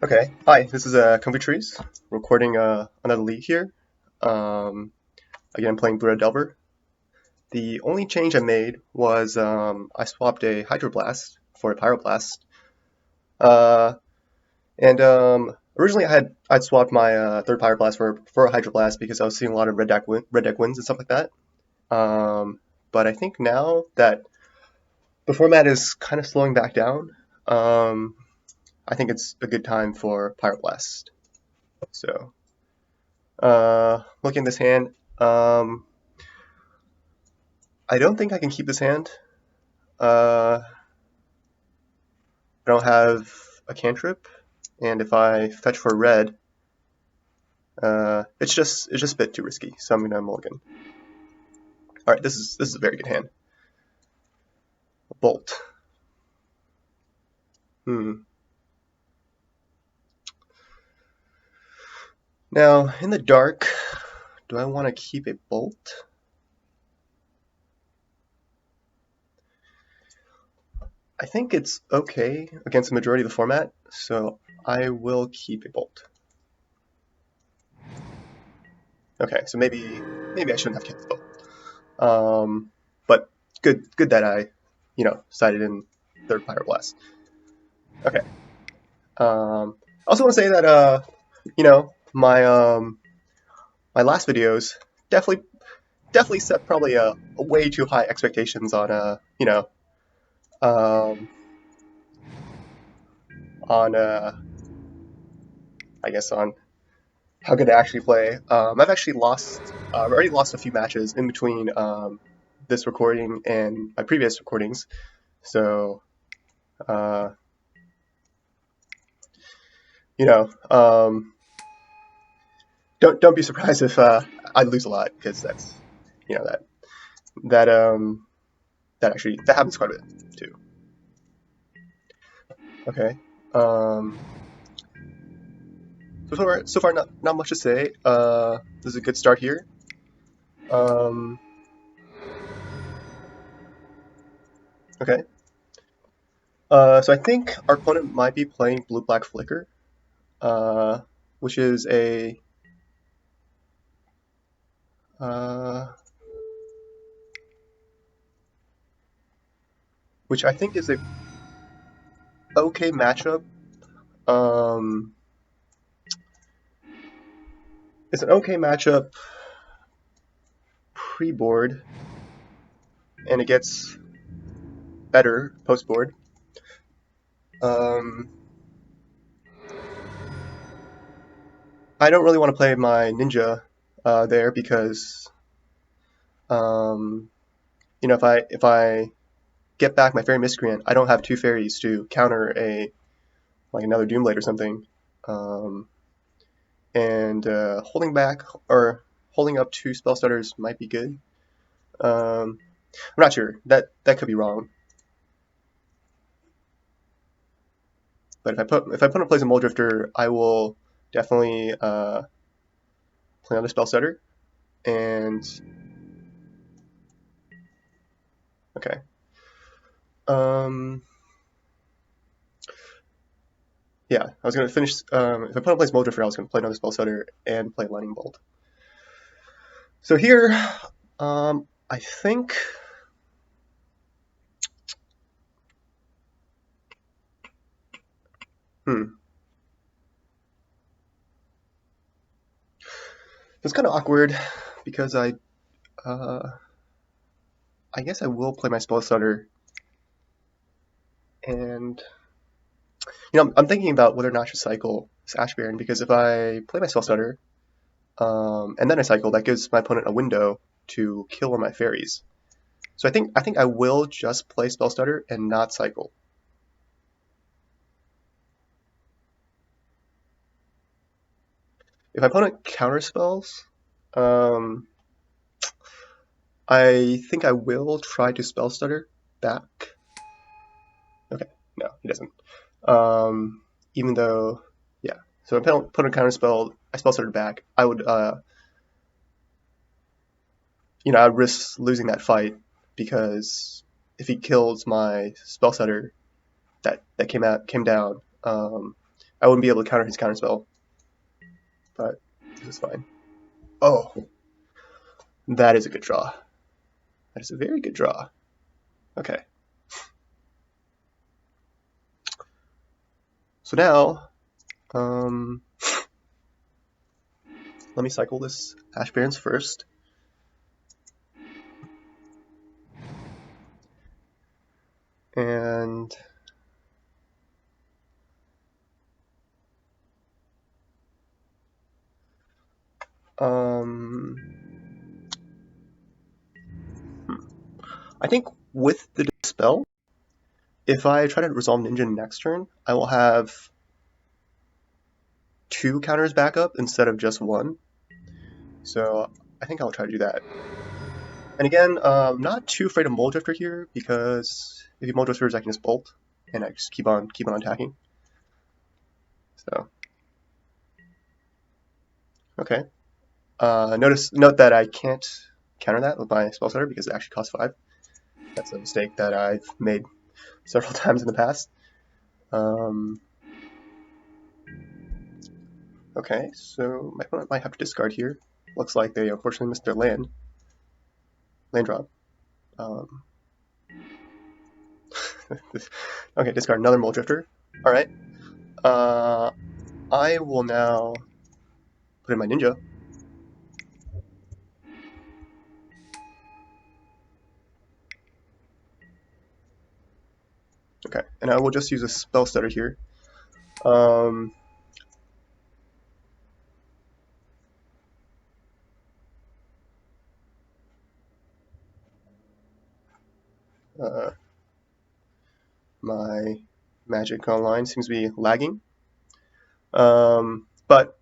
Okay, hi, this is Comfy Trees, recording another league here. Um, Again, I'm playing Blue Delver. The only change I made was I swapped a Hydroblast for a Pyroblast. Uh, and Originally I'd swapped my third Pyroblast for a Hydroblast because I was seeing a lot of red deck wins and stuff like that. Um, but I think now that the format is kind of slowing back down, um, I think it's a good time for Pyroblast. So. Looking at this hand, I don't think I can keep this hand. I don't have a cantrip, and if I fetch for red, it's just a bit too risky. So I'm gonna mulligan. All right, this is a very good hand. Bolt. Hmm. Now in the dark, do I want to keep a bolt? I think it's okay against the majority of the format, so I will keep a bolt. Okay, so maybe I shouldn't have kept the bolt. But good that I, sided in third Pyroblast. Okay. I also want to say that my last videos definitely definitely set probably a way too high expectations on um, on I guess on how good I actually play. I've actually I've already lost a few matches in between this recording and my previous recordings. So uh, you know, don't be surprised if I lose a lot because that's that that actually that happens quite a bit too. Okay. Um, so far not much to say. This is a good start here. Um, okay. So I think our opponent might be playing blue black flicker, uh, which is a uh, which I think is a okay matchup. Um, it's an okay matchup pre-board, and it gets better post-board. Um, I don't really want to play my ninja there because um, if I get back my fairy miscreant, I don't have two fairies to counter a like another Doomblade or something. Um, and holding back or holding up two spell stutters might be good. I'm not sure. That could be wrong. But if I put in place a Mole Drifter, I will definitely play on the spell stutter. And okay. Um, yeah, I was gonna finish. If I put in place Mole Drifter, I was gonna play another spell stutter and play Lightning Bolt. So here, I think. Hmm. It's kind of awkward because uh, I guess I will play my spell stutter, and I'm thinking about whether or not to cycle this Ash Baron because if I play my spell stutter, and then I cycle, that gives my opponent a window to kill one of my fairies. So I think I will just play spell stutter and not cycle. If my opponent counterspells, um, I think I will try to spell stutter back. Okay, no, he doesn't. Um, Even though, yeah. So if I put a counter spell, I spell started back. I would, I'd risk losing that fight because if he kills my spell setter that came down, I wouldn't be able to counter his counterspell, but this is fine. Oh, that is a good draw. That is a very good draw. Okay. So now, let me cycle this Ash Barrens first. And I think with the Dispel, if I try to resolve Ninja next turn, I will have 2 counters back up instead of just 1. So I think I'll try to do that. And again, not too afraid of Mole Drifter here, because if he Mole Drifters, I can just bolt, and I just keep on attacking. So, okay. Note that I can't counter that with my Spell Stutter because it actually costs 5. That's a mistake that I've made several times in the past. Okay, so my opponent might have to discard here. Looks like they unfortunately missed their land drop. Okay, discard another Mole Drifter. Alright. I will now put in my Ninja. Okay, and I will just use a Spell Stutter here. My Magic Online seems to be lagging. But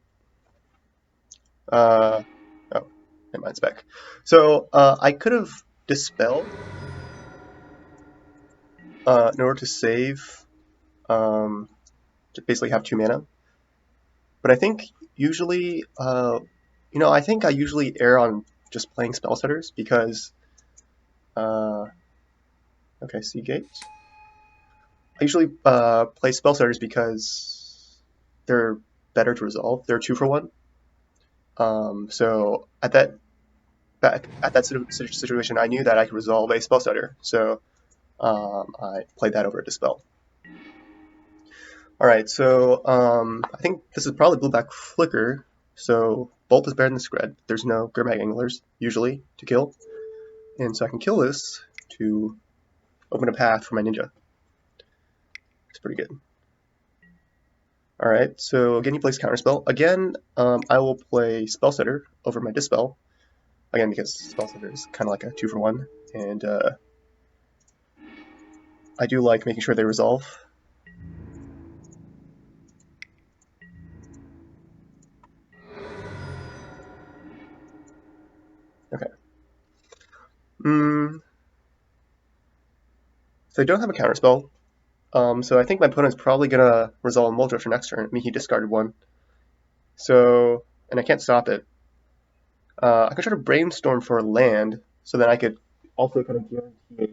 oh, never mind, it's back. So I could have Dispelled in order to save, to basically have 2 mana. But I think usually, I think I usually err on just playing Spell Setters because, okay, Seagate. I usually play Spell Setters because they're better to resolve. They're 2 for 1. So at that situation, I knew that I could resolve a Spell Stutter, so I played that over a Dispel. Alright, so I think this is probably Blueback Flicker, so Bolt is better than Scred. There's no Gurmag Anglers, usually, to kill. And so I can kill this to open a path for my Ninja. It's pretty good. Alright, so again he plays Counterspell. Again, I will play Spell Setter over my Dispel. Again, because Spell Setter is kind of like a 2 for 1, and I do like making sure they resolve. Okay. So I don't have a Counterspell. So I think my opponent's probably gonna resolve Mole Drifter next turn. I mean, he discarded 1. So, and I can't stop it. I could try to Brainstorm for land, so then I could also kind of guarantee a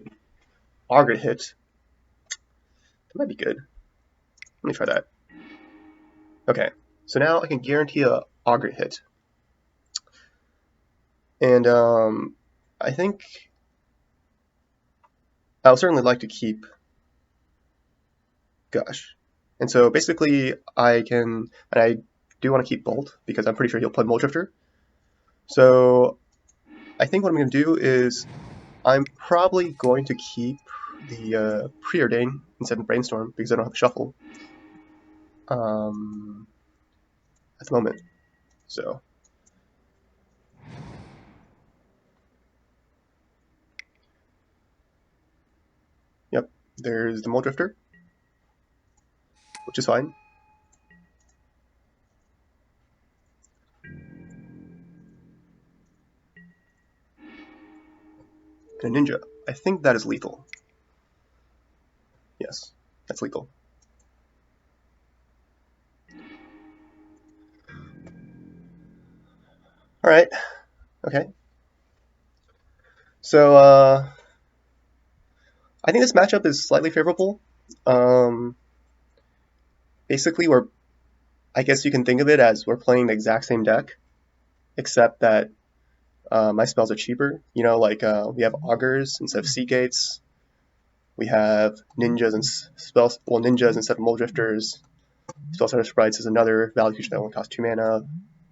Augury hit. That might be good. Let me try that. Okay, so now I can guarantee a Augury hit. And I think I would certainly like to keep Gush. And so basically I do want to keep Bolt because I'm pretty sure he'll play Mole Drifter. So I think what I'm going to do is I'm probably going to keep the Preordain instead of Brainstorm because I don't have a Shuffle at the moment. So yep, there's the Mole Drifter, which is fine. And a Ninja. I think that is lethal. Yes, that's lethal. Alright, okay. So, I think this matchup is slightly favorable. Basically, we're I guess you can think of it as we're playing the exact same deck, except that my spells are cheaper. You know, like we have augurs instead of sea gates. We have ninjas and spells. Well, ninjas instead of mole drifters. Spellstarter Sprites is another value creature that only costs 2 mana.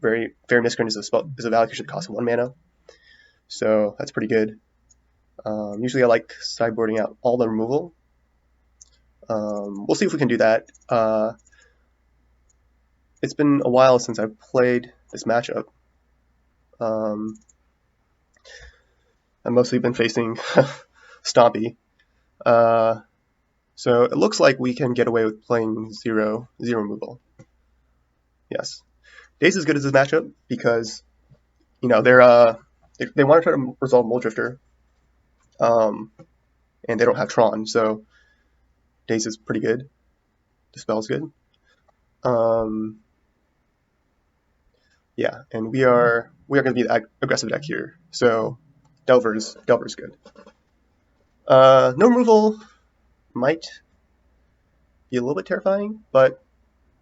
Fairy Miscreant is a value creature that costs 1 mana. So that's pretty good. Usually I like sideboarding out all the removal. We'll see if we can do that. It's been a while since I've played this matchup. I've mostly been facing Stompy. So it looks like we can get away with playing zero removal. Yes. Daze is good as this matchup because, you know, they want to try to resolve Mole Drifter, and they don't have Tron, so Daze is pretty good. The spell's good. Yeah, and we are going to be the aggressive deck here, so Delver's good. No removal might be a little bit terrifying, but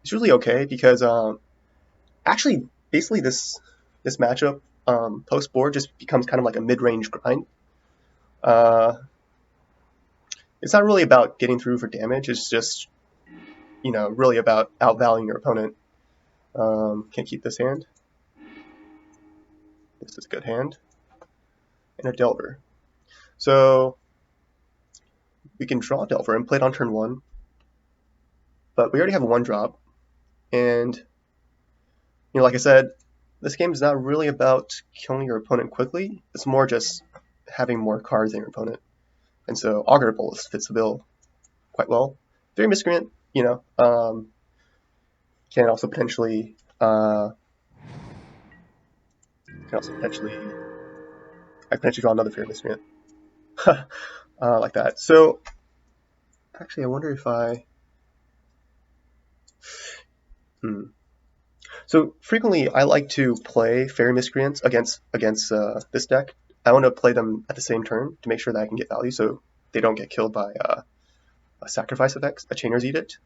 it's really okay because actually basically this matchup post board just becomes kind of like a mid-range grind. It's not really about getting through for damage. It's just, you know, really about outvaluing your opponent. Can't keep this hand. This is a good hand. And a Delver. So we can draw Delver and play it on turn 1. But we already have a 1-drop. And, you know, like I said, this game is not really about killing your opponent quickly. It's more just having more cards than your opponent. And so Augur Bolus fits the bill quite well. Very Miscreant, you know, can also potentially I potentially draw another Fairy Miscreant. Like that. So actually I wonder if So frequently I like to play Fairy Miscreants against this deck. I want to play them at the same turn to make sure that I can get value so they don't get killed by a sacrifice effect, a Chainer's Edict.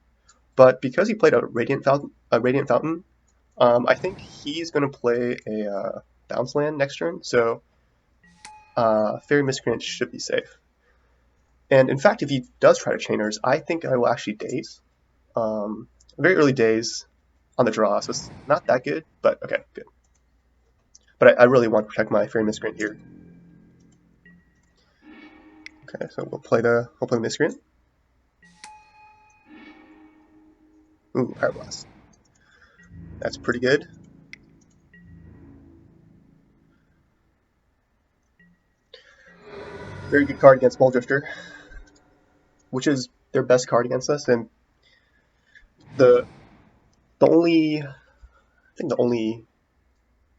But because he played a Radiant Fountain, I think he's going to play a bounce land next turn, so Fairy Miscreant should be safe. And in fact, if he does try to Chainers, I think I will actually Daze. Very early Daze on the draw, so it's not that good, but okay, good. But I really want to protect my Fairy Miscreant here. Okay, so we'll play the Miscreant. Ooh, Power Blast. That's pretty good. Very good card against Mole Drifter, which is their best card against us, and the only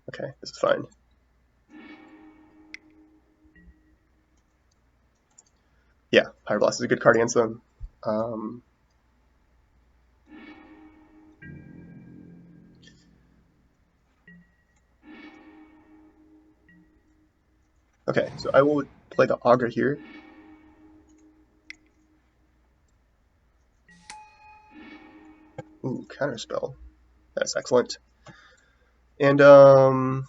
okay, this is fine. Yeah, Power Blast is a good card against them. Okay, so I will play the Augur here. Ooh, Counterspell. That's excellent. And so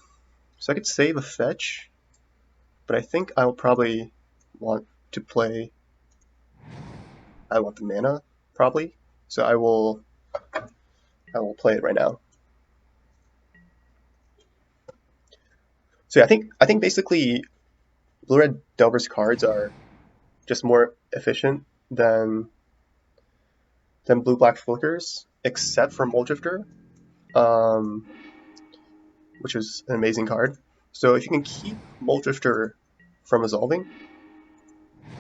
I could save a fetch, but I think I'll probably want to play. I want the mana probably, so I will play it right now. So yeah, I think basically Blue-Red Delver's cards are just more efficient than Blue-Black Flickers, except for Mole Drifter, which is an amazing card. So if you can keep Mole Drifter from resolving,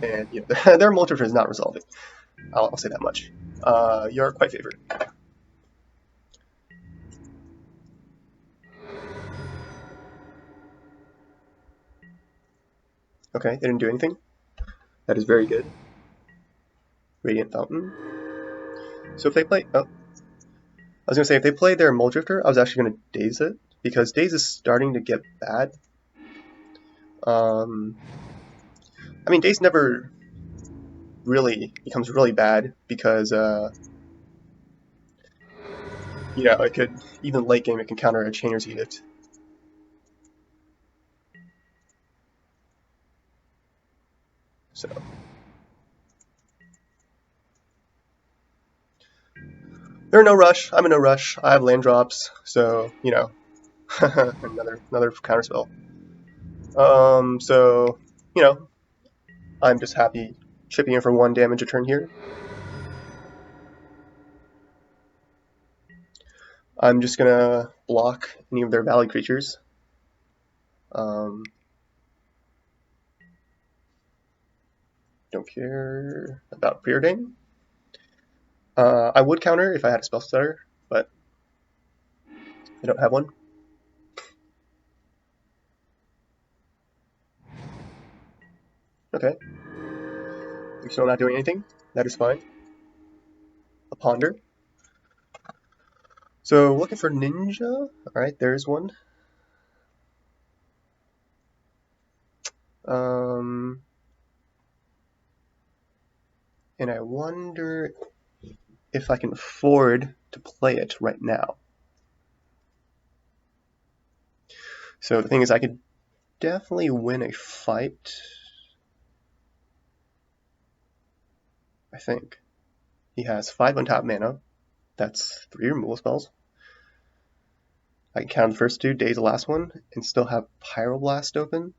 and you know, their Mole Drifter is not resolving, I'll say that much, you're quite favored. Okay, they didn't do anything. That is very good. Radiant Fountain. So if they play, I was gonna say if they play their Mole Drifter, I was actually gonna Daze it because Daze is starting to get bad. I mean, Daze never really becomes really bad because you you know, it could, even late game, it can counter a Chainer's Edict. So. They're in no rush. I'm in no rush. I have land drops, so, you know, another counter spell. So, you know, I'm just happy chipping in for 1 damage a turn here. I'm just gonna block any of their valley creatures. Don't care about Preordain. I would counter if I had a spell stutter, but I don't have one. Okay. You're still not doing anything. That is fine. A ponder. So looking for ninja. Alright, there's one. And I wonder if I can afford to play it right now. So the thing is, I could definitely win a fight. I think. He has 5 untap mana. That's 3 removal spells. I can count the first 2, daze the last one, and still have Pyroblast open.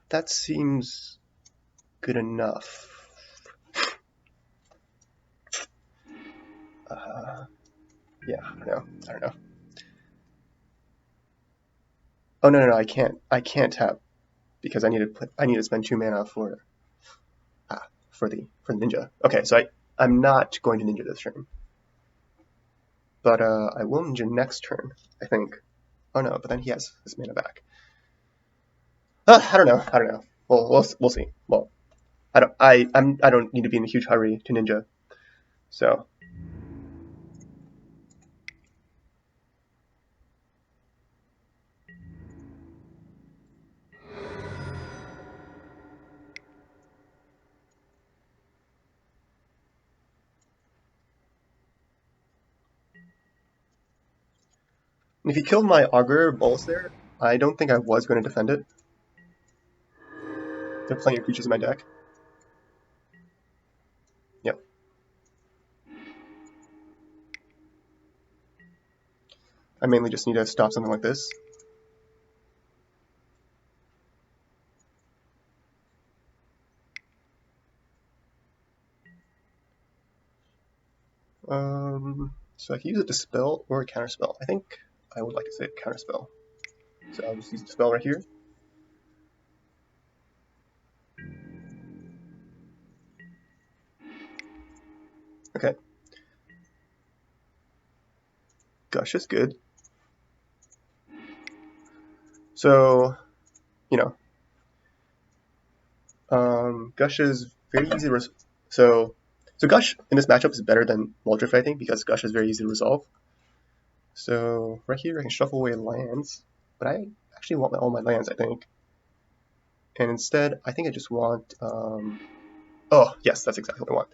That seems good enough. Yeah, I don't know. Oh no, I can't tap because I need to spend 2 mana for the ninja. Okay, so I'm not going to ninja this turn, but I will ninja next turn, I think. Oh no, but then he has his mana back. I don't know. Well, we'll see. Well, I don't need to be in a huge hurry to ninja, so. And if he killed my Augur Bolus there, I don't think I was going to defend it. There are plenty of creatures in my deck. Yep. I mainly just need to stop something like this. So I can use a Dispel or a Counterspell. I think I would like to say a Counterspell. So I'll just use the spell right here. Okay. Gush is good. So, you know, Gush is very easy to so Gush in this matchup is better than Muldrift, I think, because Gush is very easy to resolve. So right here I can shuffle away lands, but I actually want all my lands, I think. And instead, I think I just want, oh, yes, that's exactly what I want.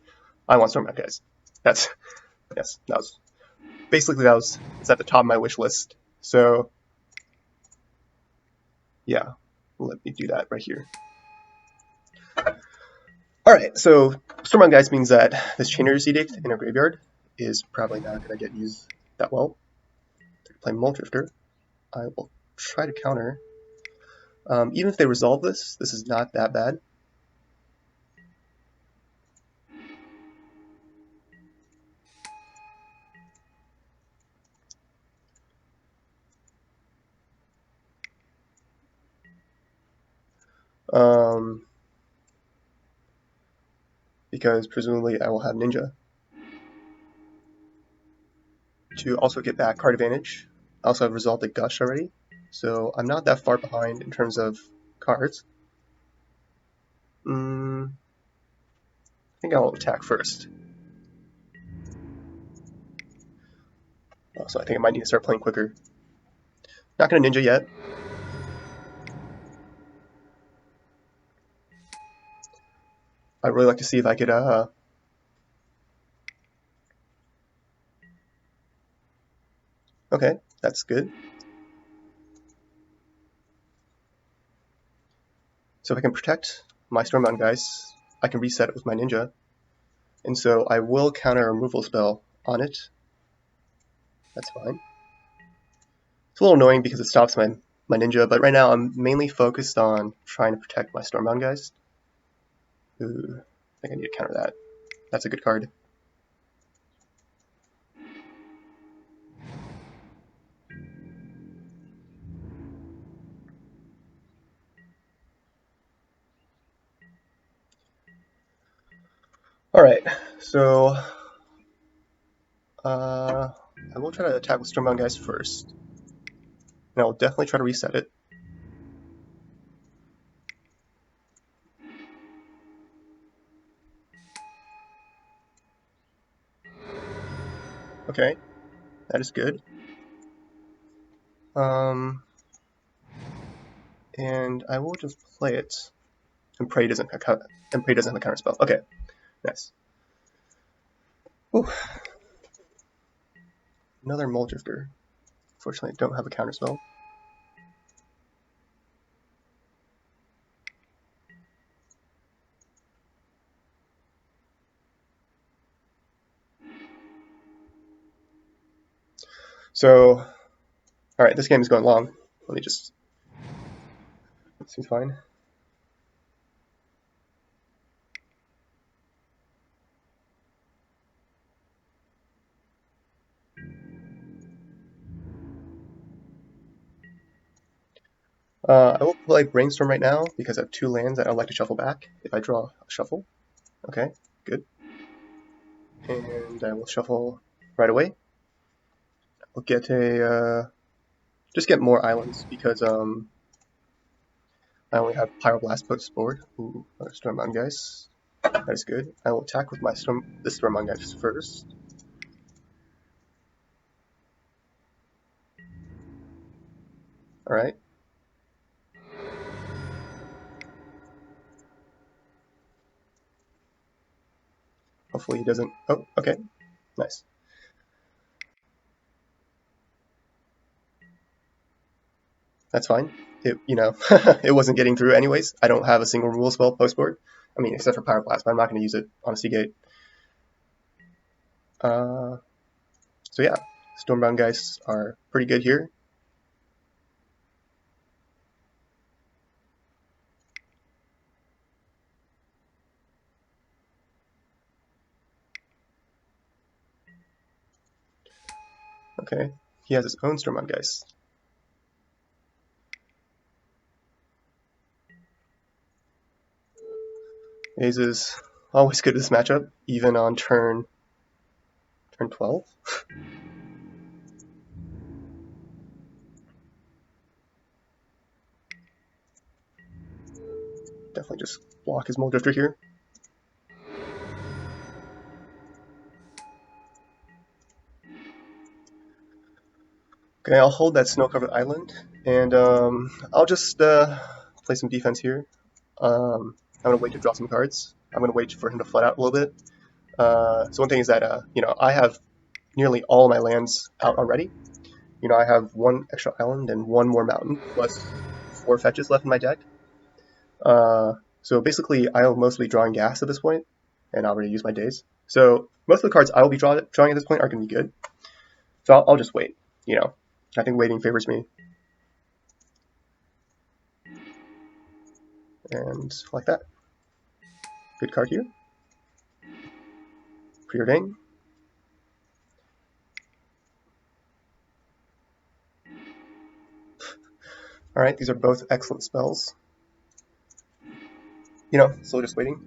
I want Stormwrath, guys. Yes, it's at the top of my wish list. So, yeah, let me do that right here. Alright, so Stormwrath, guys, means that this Chainer's Edict in a graveyard is probably not going to get used that well. To play Muldrifter, I will try to counter. Even if they resolve this is not that bad. Because presumably I will have Ninja to also get back card advantage. I also have resolved the Gush already, so I'm not that far behind in terms of cards. I think I'll attack first. So I think I might need to start playing quicker. Not gonna Ninja yet. I'd really like to see if I could okay, that's good. So if I can protect my Stormbound guys, I can reset it with my ninja. And so I will counter a removal spell on it. That's fine. It's a little annoying because it stops my ninja, but right now I'm mainly focused on trying to protect my Stormbound guys. Ooh, I think I need to counter that. That's a good card. Alright, so I will try to attack with Stormbound guys first. And I'll definitely try to reset it. Okay, that is good. And I will just play it and pray doesn't have a counter spell. Okay, nice. Whew. Another Mole Drifter. Fortunately, I don't have a counter spell. So, alright, this game is going long. Let me just... Seems fine. I will play Brainstorm right now because I have 2 lands that I'd like to shuffle back if I draw a shuffle. Okay, good. And I will shuffle right away. I'll get a... just get more islands because I only have Pyroblast post board. Ooh, another Stormbound guys. That is good. I will attack with my Stormbound guys first. Alright. Hopefully he doesn't... Oh, okay. Nice. That's fine. It, you know, it wasn't getting through anyways. I don't have a single rule spell post board. I mean, except for Pyroblast, but I'm not going to use it on a Seagate. So yeah, Stormbound guys are pretty good here. Okay, he has his own Stormbound guys. Ace is always good at this matchup, even on turn 12. Definitely just block his Mole Drifter here. Okay, I'll hold that snow-covered island, and I'll just play some defense here. I'm going to wait to draw some cards. I'm going to wait for him to flood out a little bit. So one thing is that, you know, I have nearly all my lands out already. You know, I have 1 extra island and 1 more mountain, plus 4 fetches left in my deck. So basically, I'll mostly be drawing gas at this point, and I'll already use my days. So most of the cards I will be drawing at this point are going to be good. So I'll just wait, you know. I think waiting favors me. And like that. Good card here. Preordain. Alright, these are both excellent spells. You know, still just waiting.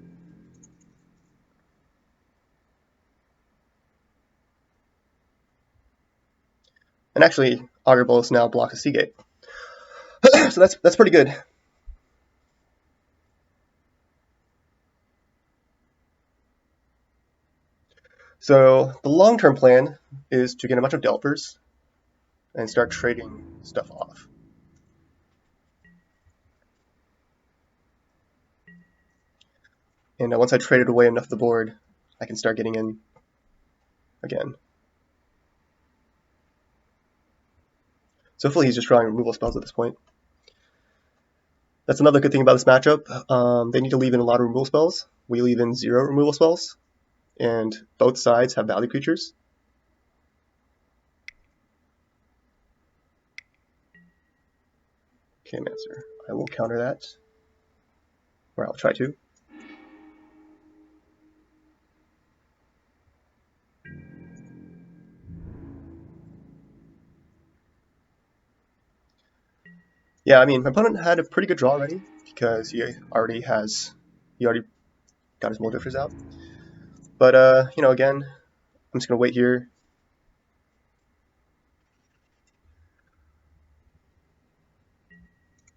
And actually, Augur Bolus now blocks a Seagate. So that's pretty good. So the long-term plan is to get a bunch of developers and start trading stuff off. And once I traded away enough of the board, I can start getting in again. So hopefully he's just drawing removal spells at this point. That's another good thing about this matchup. They need to leave in a lot of removal spells. We leave in 0 removal spells, and both sides have value creatures. Okay, Mancer. I will counter that. Or I'll try to. Yeah, I mean, my opponent had a pretty good draw already, because he already got his Moldifters out. But, you know, again, I'm just going to wait here.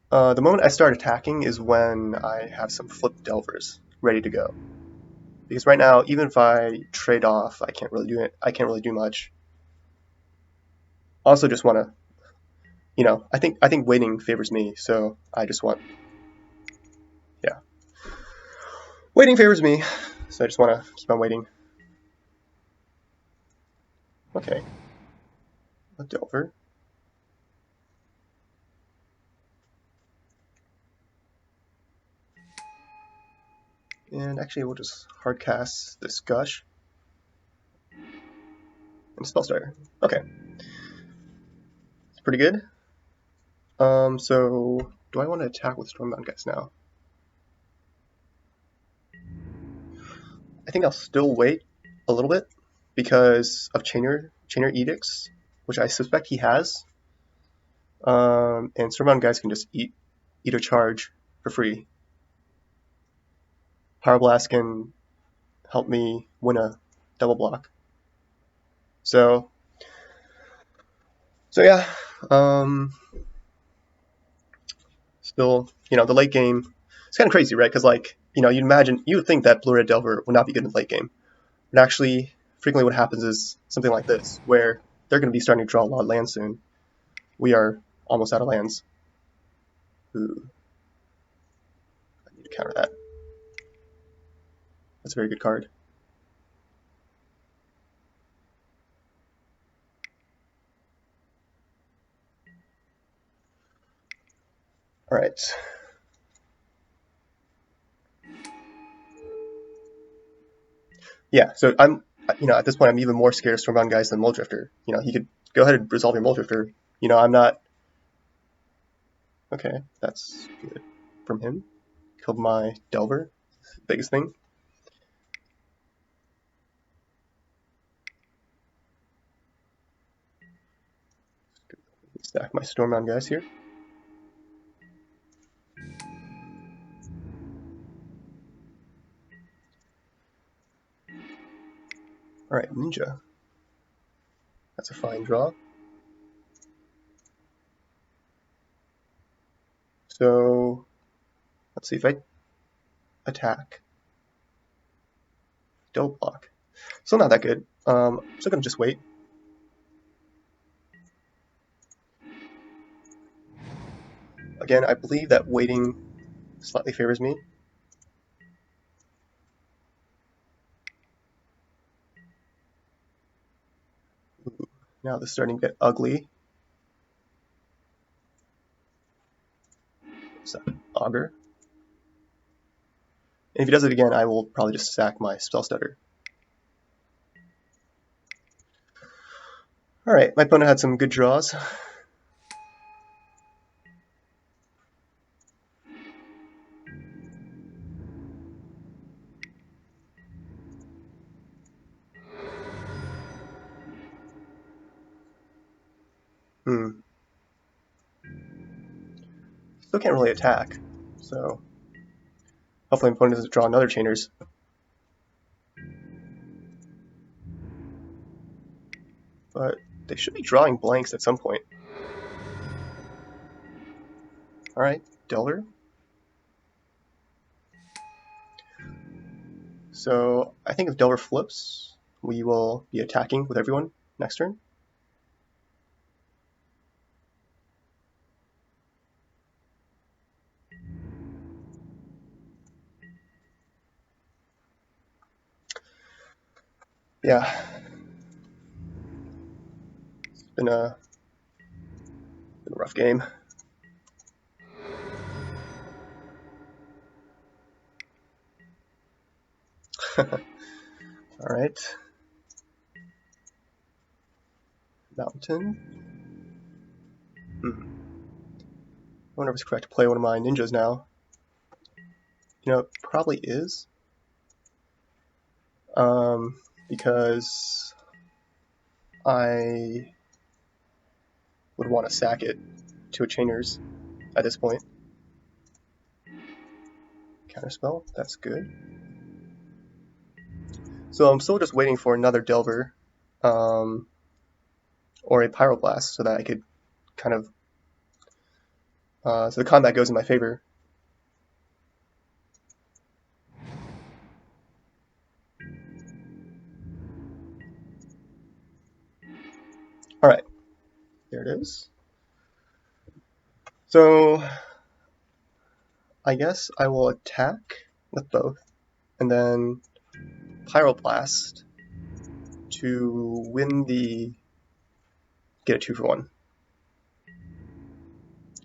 The moment I start attacking is when I have some flipped Delvers ready to go. Because right now, even if I trade off, I can't really do it. I can't really do much. Also, just want to, you know, I think waiting favors me, so I just want, yeah, waiting favors me, so I just want to keep on waiting. Okay, a Delver. And actually, we'll just hardcast this Gush and Spellstarter. Okay, it's pretty good. So do I want to attack with Stormbound Guys now? I think I'll still wait a little bit because of Chainer Edicts, which I suspect he has. And Stormbound Guys can just eat a charge for free. Power Blast can help me win a double block. So yeah, still, you know, the late game, it's kind of crazy, right? Because, like, you know, you would think that Blue-Red Delver would not be good in the late game. But actually, frequently what happens is something like this, where they're going to be starting to draw a lot of lands soon. We are almost out of lands. Ooh. I need to counter that. That's a very good card. All right. Yeah, so I'm, you know, at this point, I'm even more scared of Stormbound Guys than Muldrifter. You know, he could go ahead and resolve your Muldrifter. You know, I'm not. Okay, that's good from him. Killed my Delver, biggest thing. Stack my Stormbound Guys here. All right, Ninja. That's a fine draw. So let's see if I attack. Double block. Still not that good. I'm still gonna just wait. Again, I believe that waiting slightly favors me. Ooh, now this is starting to get ugly. So, Augur. And if he does it again, I will probably just sack my Spell Stutter. Alright, my opponent had some good draws. Still can't really attack, so hopefully my opponent doesn't draw another Chainers. But they should be drawing blanks at some point. Alright, Delver. So I think if Delver flips, we will be attacking with everyone next turn. Yeah, it's been a rough game. Alright. Mountain. I wonder if it's correct to play one of my ninjas now. You know, it probably is. Because I would want to sack it to a Chainers at this point. Counterspell, that's good. So I'm still just waiting for another Delver, or a Pyroblast, so that I could kind of, so the combat goes in my favor. Alright, there it is. So I guess I will attack with both, and then Pyroblast to win the, get a 2-for-1.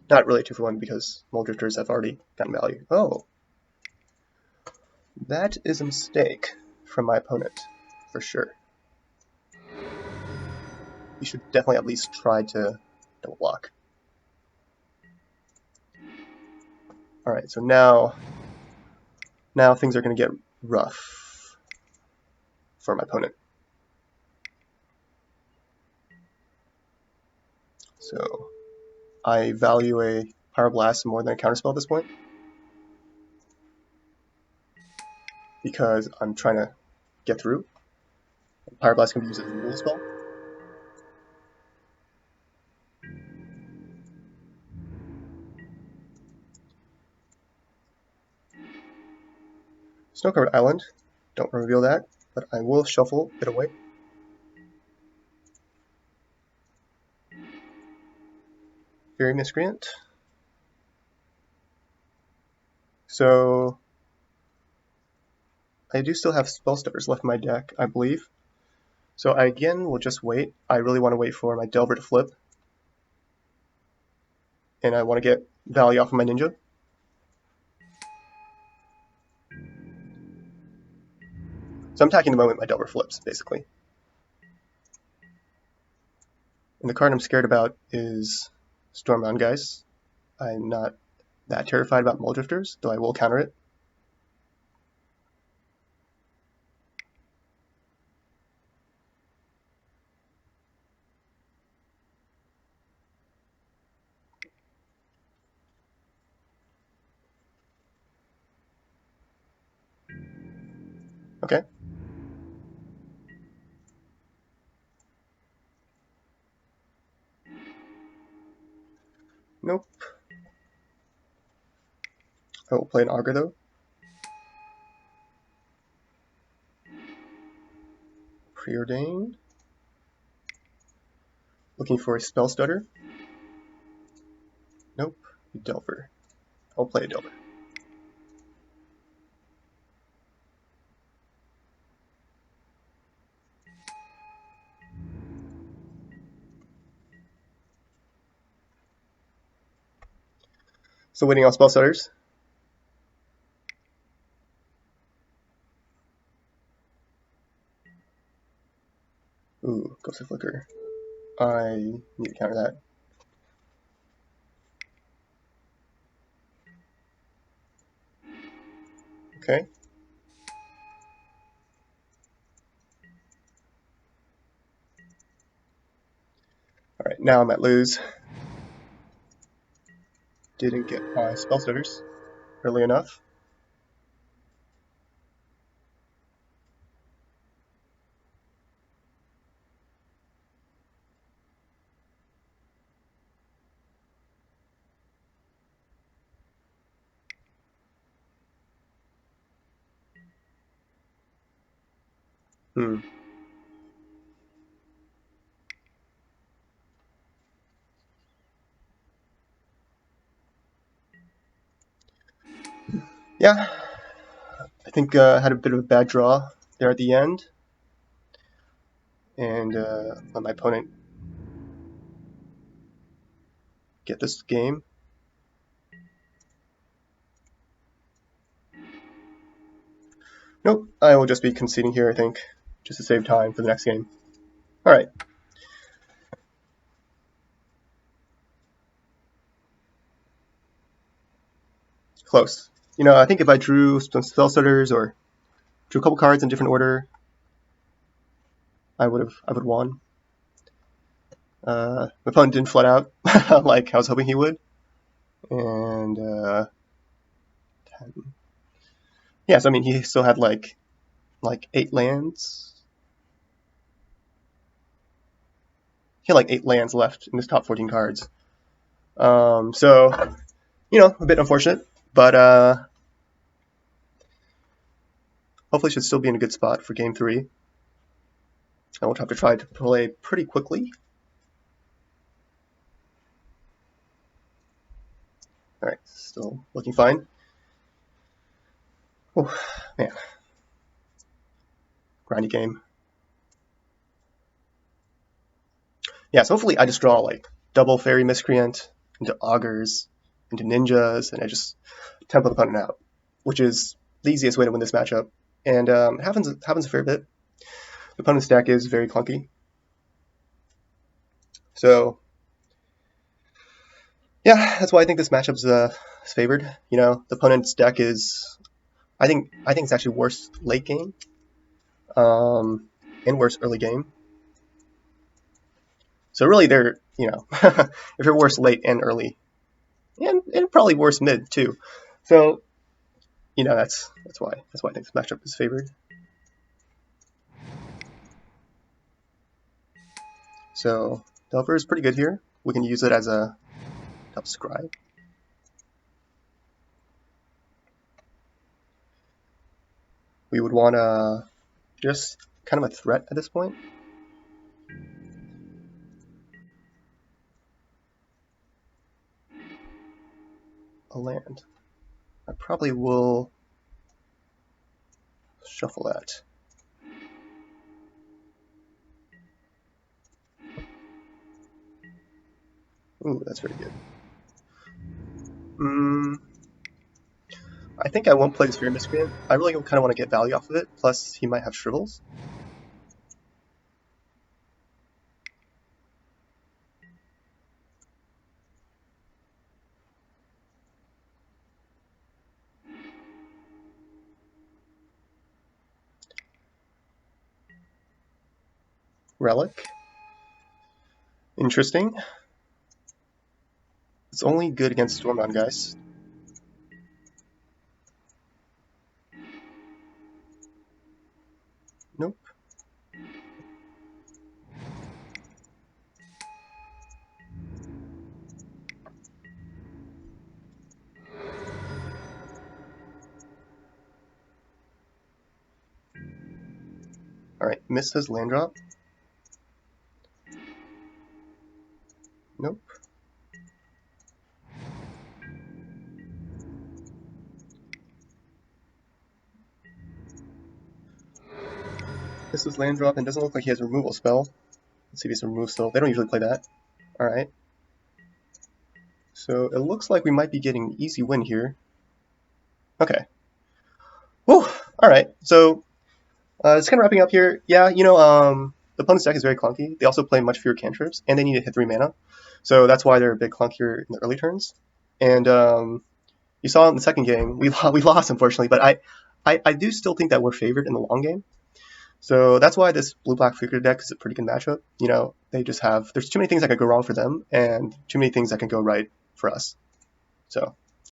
Not really 2-for-1 because Moldrifters have already gotten value. Oh, that is a mistake from my opponent, for sure. You should definitely at least try to double block. Alright, so now things are going to get rough for my opponent. So I value a Pyroblast more than a Counterspell at this point, because I'm trying to get through. Pyroblast can be used as a rule spell. Snow-covered island. Don't reveal that, but I will shuffle it away. Fury Miscreant. So I do still have spell stutters left in my deck, I believe. So I again will just wait. I really want to wait for my Delver to flip. And I want to get value off of my ninja. So I'm attacking the moment my Delver flips, basically. And the card I'm scared about is Stormbound Guys. I'm not that terrified about Muldrifters, though I will counter it. Okay. Nope. I will play an Augur, though. Preordained. Looking for a Spell Stutter. Nope. Delver. I'll play a Delver. So waiting on Spell Stutters. Ooh, Ghostly Flicker. I need to counter that. Okay. Alright, now I'm at lose. Didn't get my Spell Stutters early enough. Yeah, I think I had a bit of a bad draw there at the end. and let my opponent get this game. Nope, I will just be conceding here, I think, just to save time for the next game. Alright. Close. You know, I think if I drew some spell starters or drew a couple cards in different order, I would won. My opponent didn't flood out like I was hoping he would. And 10. Yeah, so I mean he still had like 8 lands. He had like 8 lands left in his top 14 cards. So, you know, a bit unfortunate, but hopefully should still be in a good spot for game 3. I will have to try to play pretty quickly. Alright, still looking fine. Oh, man. Grindy game. Yeah, so hopefully I just draw like double Fairy Miscreant into Augurs, into Ninjas, and I just tempo the opponent out, which is the easiest way to win this matchup. And it happens a fair bit. The opponent's deck is very clunky. So, yeah, that's why I think this matchup's favored. You know, the opponent's deck is, I think it's actually worse late game, and worse early game. So really, they're, you know, if you're worse late and early, and probably worse mid too. So, you know, that's why I think this matchup is favored. So Delver is pretty good here. We can use it as a help scribe. We would want to just kind of a threat at this point. A land. I probably will shuffle that. Ooh, that's very good. I think I won't play this Fairy Miscreant. I really kind of want to get value off of it, plus he might have Shrivels. Relic. Interesting. It's only good against Stormbound guys. Nope. Alright, missed his land drop. Nope. This is land drop and doesn't look like he has a removal spell. Let's see if he's a remove still. They don't usually play that. Alright. So it looks like we might be getting an easy win here. Okay. Whew! Alright, so it's kind of wrapping up here. Yeah, you know, the opponent's deck is very clunky. They also play much fewer cantrips, and they need to hit 3 mana. So that's why they're a bit clunkier in the early turns. And you saw in the second game, we lost, unfortunately, but I do still think that we're favored in the long game. So that's why this blue-black figure deck is a pretty good matchup. You know, they just have, there's too many things that could go wrong for them, and too many things that can go right for us. So